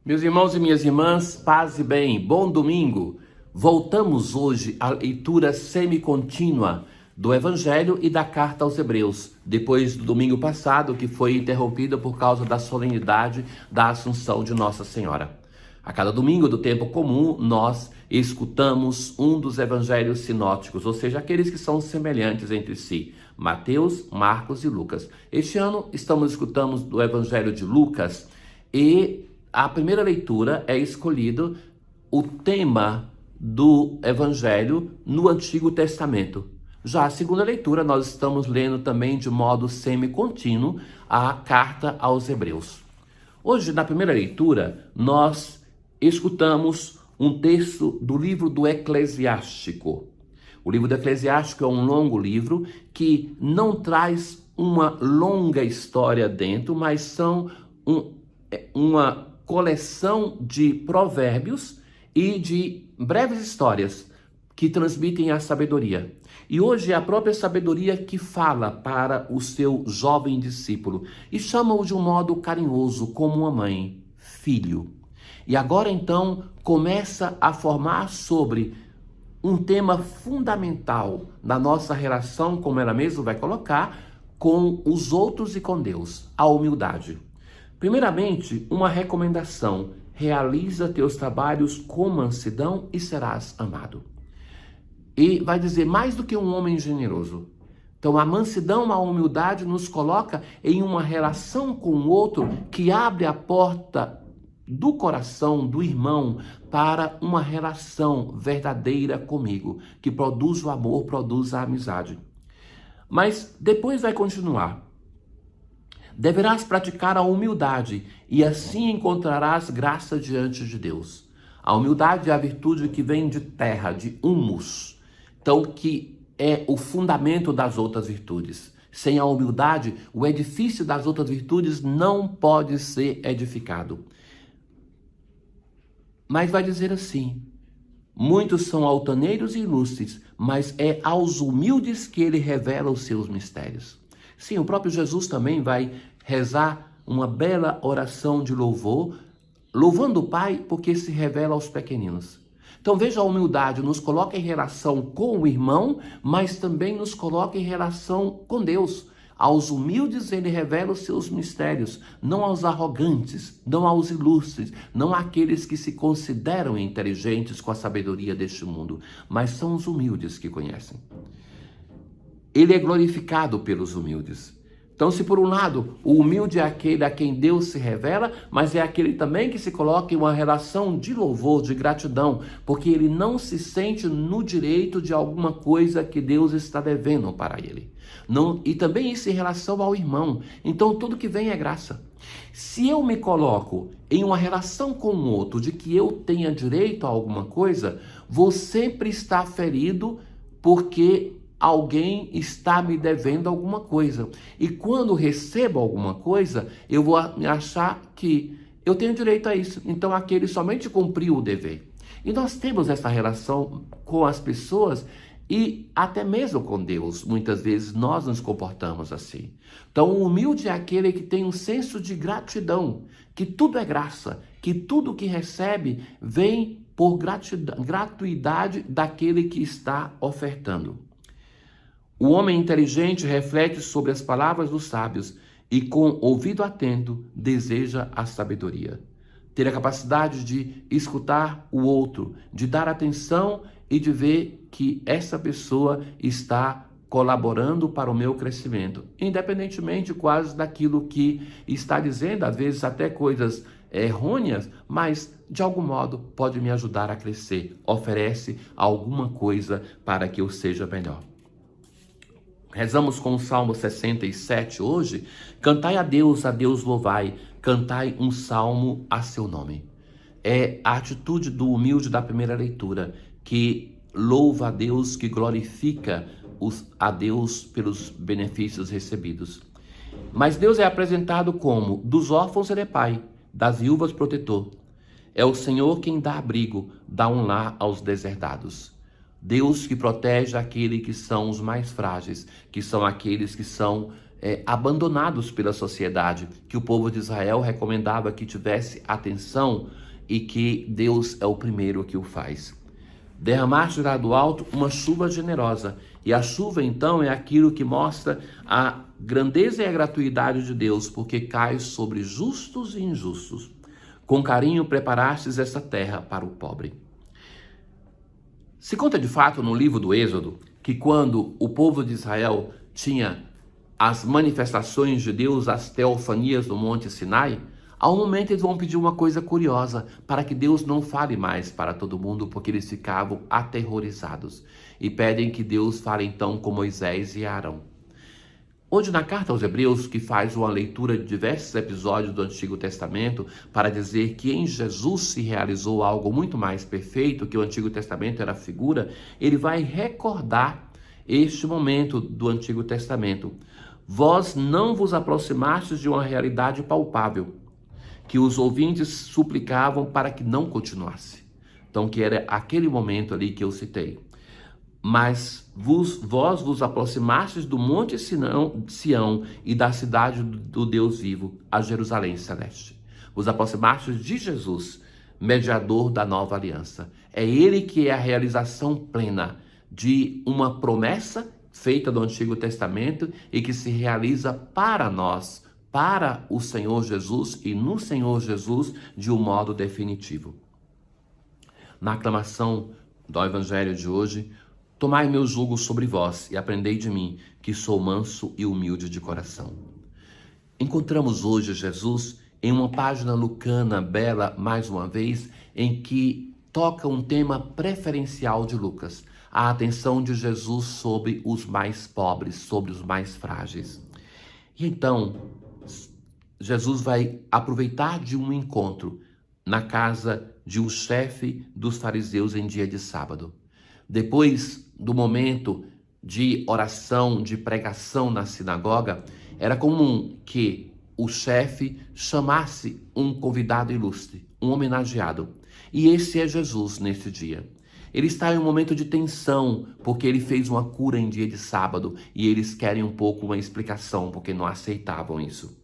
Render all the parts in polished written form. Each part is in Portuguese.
Meus irmãos e minhas irmãs, paz e bem, bom domingo. Voltamos hoje à leitura semi-contínua do Evangelho e da Carta aos Hebreus, depois do domingo passado, que foi interrompido por causa da solenidade da Assunção de Nossa Senhora. A cada domingo do tempo comum, nós escutamos um dos evangelhos sinóticos, ou seja, aqueles que são semelhantes entre si, Mateus, Marcos e Lucas. Este ano estamos escutando do Evangelho de Lucas e a primeira leitura é escolhido o tema do Evangelho no Antigo Testamento. Já a segunda leitura, nós estamos lendo também de modo semi-contínuo a Carta aos Hebreus. Hoje, na primeira leitura, nós escutamos um texto do livro do Eclesiástico. O livro do Eclesiástico é um longo livro que não traz uma longa história dentro, mas são uma coleção de provérbios e de breves histórias que transmitem a sabedoria. E hoje é a própria sabedoria que fala para o seu jovem discípulo e chama-o de um modo carinhoso, como uma mãe, filho. E agora então começa a formar sobre um tema fundamental na nossa relação, como ela mesma vai colocar, com os outros e com Deus, a humildade. Primeiramente, uma recomendação: realiza teus trabalhos com mansidão e serás amado. E vai dizer, mais do que um homem generoso. Então, a mansidão, a humildade nos coloca em uma relação com o outro que abre a porta do coração do irmão para uma relação verdadeira comigo, que produz o amor, produz a amizade. Mas depois vai continuar. Deverás praticar a humildade e assim encontrarás graça diante de Deus. A humildade é a virtude que vem de terra, de humus, então que é o fundamento das outras virtudes. Sem a humildade, o edifício das outras virtudes não pode ser edificado. Mas vai dizer assim: muitos são altaneiros e ilustres, mas é aos humildes que ele revela os seus mistérios. Sim, o próprio Jesus também vai rezar uma bela oração de louvor, louvando o Pai porque se revela aos pequeninos. Então veja, a humildade nos coloca em relação com o irmão, mas também nos coloca em relação com Deus. Aos humildes ele revela os seus mistérios, não aos arrogantes, não aos ilustres, não àqueles que se consideram inteligentes com a sabedoria deste mundo, mas são os humildes que conhecem. Ele é glorificado pelos humildes. Então, se por um lado, o humilde é aquele a quem Deus se revela, mas é aquele também que se coloca em uma relação de louvor, de gratidão, porque ele não se sente no direito de alguma coisa que Deus está devendo para ele. Não, e também isso em relação ao irmão. Então, tudo que vem é graça. Se eu me coloco em uma relação com o outro de que eu tenha direito a alguma coisa, vou sempre estar ferido porque alguém está me devendo alguma coisa. E quando recebo alguma coisa, eu vou achar que eu tenho direito a isso. Então aquele somente cumpriu o dever. E nós temos essa relação com as pessoas e até mesmo com Deus. Muitas vezes nós nos comportamos assim. Então o humilde é aquele que tem um senso de gratidão, que tudo é graça, que tudo que recebe vem por gratuidade daquele que está ofertando. O homem inteligente reflete sobre as palavras dos sábios e, com ouvido atento, deseja a sabedoria. Ter a capacidade de escutar o outro, de dar atenção e de ver que essa pessoa está colaborando para o meu crescimento, independentemente quase daquilo que está dizendo, às vezes até coisas errôneas, mas de algum modo pode me ajudar a crescer, oferece alguma coisa para que eu seja melhor. Rezamos com o Salmo 67 hoje. Cantai a Deus louvai, cantai um salmo a seu nome. É a atitude do humilde da primeira leitura, que louva a Deus, que glorifica a Deus pelos benefícios recebidos. Mas Deus é apresentado como: dos órfãos ele é pai, das viúvas protetor. É o Senhor quem dá abrigo, dá um lar aos deserdados. Deus que protege aqueles que são os mais frágeis, que são aqueles que são abandonados pela sociedade, que o povo de Israel recomendava que tivesse atenção e que Deus é o primeiro que o faz. Derramaste lá do alto uma chuva generosa, e a chuva então é aquilo que mostra a grandeza e a gratuidade de Deus, porque cai sobre justos e injustos. Com carinho preparastes esta terra para o pobre. Se conta de fato no livro do Êxodo que quando o povo de Israel tinha as manifestações de Deus, as teofanias no Monte Sinai, ao momento eles vão pedir uma coisa curiosa, para que Deus não fale mais para todo mundo, porque eles ficavam aterrorizados. E pedem que Deus fale então com Moisés e Arão. Hoje na carta aos Hebreus, que faz uma leitura de diversos episódios do Antigo Testamento, para dizer que em Jesus se realizou algo muito mais perfeito, que o Antigo Testamento era figura, ele vai recordar este momento do Antigo Testamento. Vós não vos aproximastes de uma realidade palpável, que os ouvintes suplicavam para que não continuasse. Então, que era aquele momento ali que eu citei. Mas vós vos aproximastes do Monte Sião e da cidade do Deus vivo, a Jerusalém celeste. Vos aproximastes de Jesus, mediador da nova aliança. É ele que é a realização plena de uma promessa feita do Antigo Testamento e que se realiza para nós, para o Senhor Jesus e no Senhor Jesus de um modo definitivo. Na aclamação do Evangelho de hoje, tomai meu jugo sobre vós e aprendei de mim, que sou manso e humilde de coração. Encontramos hoje Jesus em uma página lucana bela, mais uma vez, em que toca um tema preferencial de Lucas, a atenção de Jesus sobre os mais pobres, sobre os mais frágeis. E então, Jesus vai aproveitar de um encontro na casa de um chefe dos fariseus em dia de sábado. Depois do momento de oração, de pregação na sinagoga, era comum que o chefe chamasse um convidado ilustre, um homenageado. E esse é Jesus neste dia. Ele está em um momento de tensão, porque ele fez uma cura em dia de sábado, e eles querem um pouco uma explicação, porque não aceitavam isso.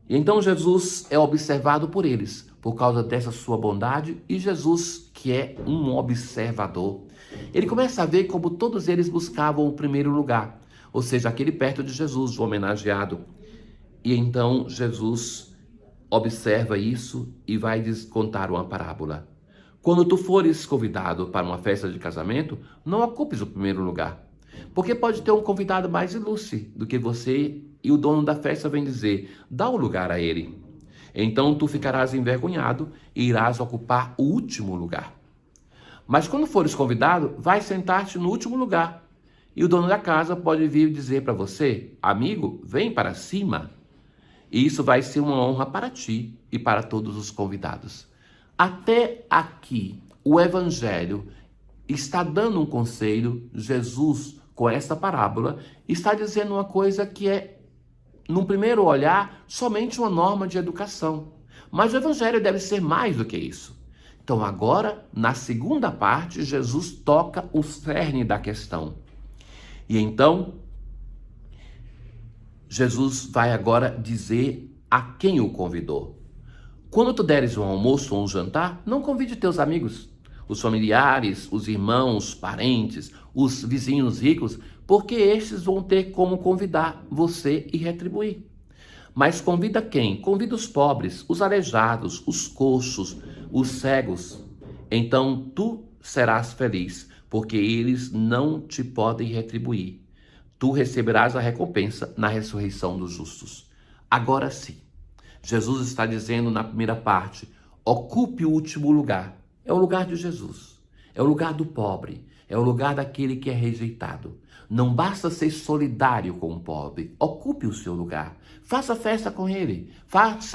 E então Jesus é observado por eles, por causa dessa sua bondade, e Jesus, que é um observador, ele começa a ver como todos eles buscavam o primeiro lugar, ou seja, aquele perto de Jesus, o homenageado. E então Jesus observa isso e vai contar uma parábola. Quando tu fores convidado para uma festa de casamento, não ocupes o primeiro lugar, porque pode ter um convidado mais ilustre do que você e o dono da festa vem dizer, dá o lugar a ele. Então tu ficarás envergonhado e irás ocupar o último lugar. Mas quando fores convidado, vai sentar-te no último lugar. E o dono da casa pode vir dizer para você, amigo, vem para cima. E isso vai ser uma honra para ti e para todos os convidados. Até aqui, o Evangelho está dando um conselho, Jesus, com esta parábola, está dizendo uma coisa que é, num primeiro olhar, somente uma norma de educação. Mas o Evangelho deve ser mais do que isso. Então agora, na segunda parte, Jesus toca o cerne da questão. E então, Jesus vai agora dizer a quem o convidou. Quando tu deres um almoço ou um jantar, não convide teus amigos, os familiares, os irmãos, parentes, os vizinhos ricos, porque estes vão ter como convidar você e retribuir. Mas convida quem? Convida os pobres, os aleijados, os coxos, os cegos. Então tu serás feliz, porque eles não te podem retribuir. Tu receberás a recompensa na ressurreição dos justos. Agora sim, Jesus está dizendo na primeira parte, ocupe o último lugar. É o lugar de Jesus, é o lugar do pobre, é o lugar daquele que é rejeitado. Não basta ser solidário com o pobre, ocupe o seu lugar, faça festa com ele,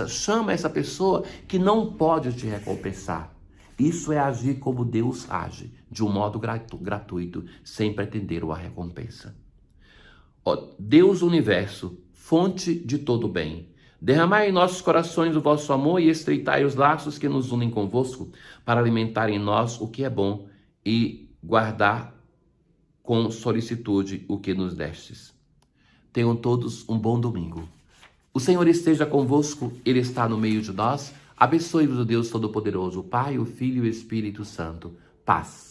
chama essa pessoa que não pode te recompensar. Isso é agir como Deus age, de um modo gratuito, sem pretender uma recompensa. Deus Universo, fonte de todo bem, derramai em nossos corações o vosso amor e estreitai os laços que nos unem convosco, para alimentar em nós o que é bom e guardar com solicitude o que nos destes. Tenham todos um bom domingo. O Senhor esteja convosco, Ele está no meio de nós. Abençoe-vos o Deus Todo-Poderoso, o Pai, o Filho e o Espírito Santo. Paz.